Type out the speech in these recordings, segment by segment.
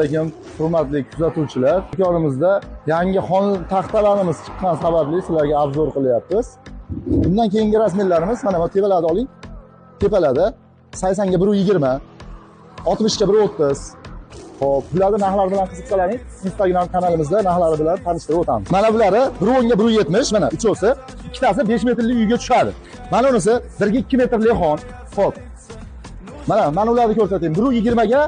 Lekin hurmatli kuzatuvchilar, do'konimizda yangi xon taxtalarimiz chiqqan sababli sizlarga obzor qilyapmiz. Bundan keyingi rasmlarimiz mana bu tepalarda oling. Tepalarda 80 ga 120, 60 ga 130. Xo'p, bularni narxlari bilan qiziqsalaring, Instagram kanalimizda narxlari bilan tanishtirib o'tamiz. Mana bulari 110 ga 170, mana uchovsi, ikkitasi 5 metrli uyga tushadi. Mana unisi 1 ga 2 metrli xon. Xo'p. Mana ularni ko'rsatayim. 120 ga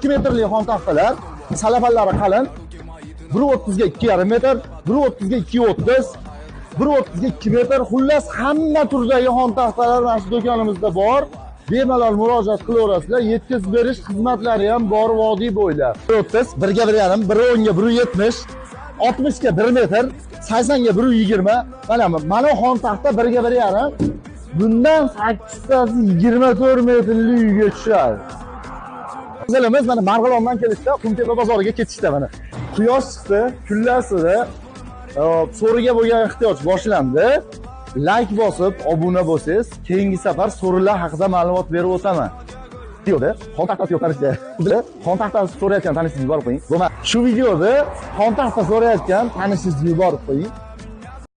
2 metrli xon taxtalar, salafallari qalin. 130 ga 2,5 metr, 130 ga 2,30, 130 ga 2 metr, xullas hamma turdagi xon taxtalar mana shu do'konimizda bor. Bemalol murojaat qilaverasizlar. Yetkazib berish xizmatlari ham bor vodiy bo'ylab. 130, 1 ga 1,5, 110 ga 170, 60 ga 1 metr, 80 ga 120. Mana xon taxta 1 ga 1,5. Bundan 8tasi 24 metrli uyga tushadi. Qizilimiz mana Marg'ilondan kelishda Qumtepa bozoriga ketishda mana. Quyosh chiqdi, kunlar isidi, so'riga bo'lgan ehtiyoj boshlandi. Like bosib, obuna bo'lsangiz, keyingi safar so'rilar haqida ma'lumot berib o'taman. Videoda xon taxtasi yo'q tanishda. Xon taxtasi so'rayotgan tanishingizni yuborib qo'ying. Bo'lma, shu videoda xon taxta so'rayotgan tanishingizni yuborib qo'ying.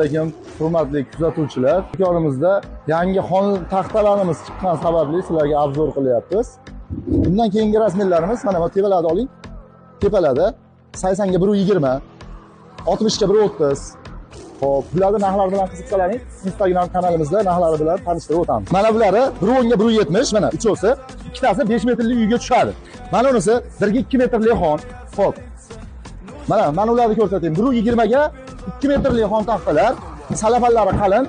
Lekin hurmatli kuzatuvchilar, do'konimizda yangi xon taxtalarimiz chiqqan sababli sizlarga obzor qilyapmiz. Bundan keyingi rasmlarimiz mana bu tepalarda oling. Tepalarda 80 ga 120, 60 ga 130. Xo'p, bularni narxlari bilan qiziqsalaring, Instagram kanalimizda narxlari bilan tanishtirib o'tamiz. Mana bulari 110 ga 170, mana uchovsi, ikkitasi 5 metrli uyga tushadi. Mana unisi 1 ga 2 metrli xon. Xo'p. Mana ularni ko'rsatayim. 120 ga 2 metrli xon taxtalar, salafallari qalin.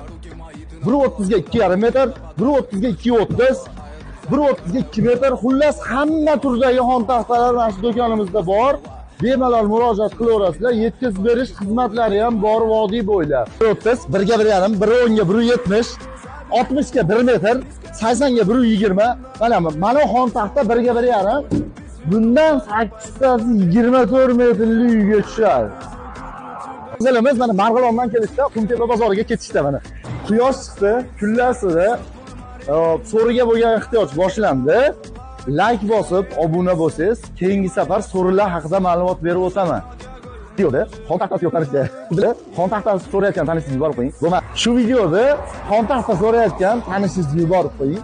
130 ga 2,5 metr, 130 ga 2,30, 130 ga 2 metr, xullas hamma turdagi xon taxtalar mana shu do'konimizda bor. Bemalol murojaat qilaverasizlar. Yetkazib berish xizmatlari ham bor vodiy bo'ylab. 130, 1 ga 1,5, 110 ga 170, 60 ga 1 metr, 80 ga 120. Mana xon taxta 1 ga 1,5. Bundan 8tasi 24 metrli uyga tushadi. Qizilimiz mana Marg'ilondan kelishda Qumtepa bozoriga ketishda mana. Quyosh chiqdi, kunlar isidi, so'riga bo'lgan ehtiyoj boshlandi. Like bosib, obuna bo'lsangiz, keyingi safar so'rilar haqida ma'lumot berib o'taman. Videoda xon taxtasi yo'q tanishda. Xon taxtasi so'rayotgan tanishingizni yuborib qo'ying. Bo'lma, shu videoda xon taxta so'rayotgan tanishingizni yuborib qo'ying.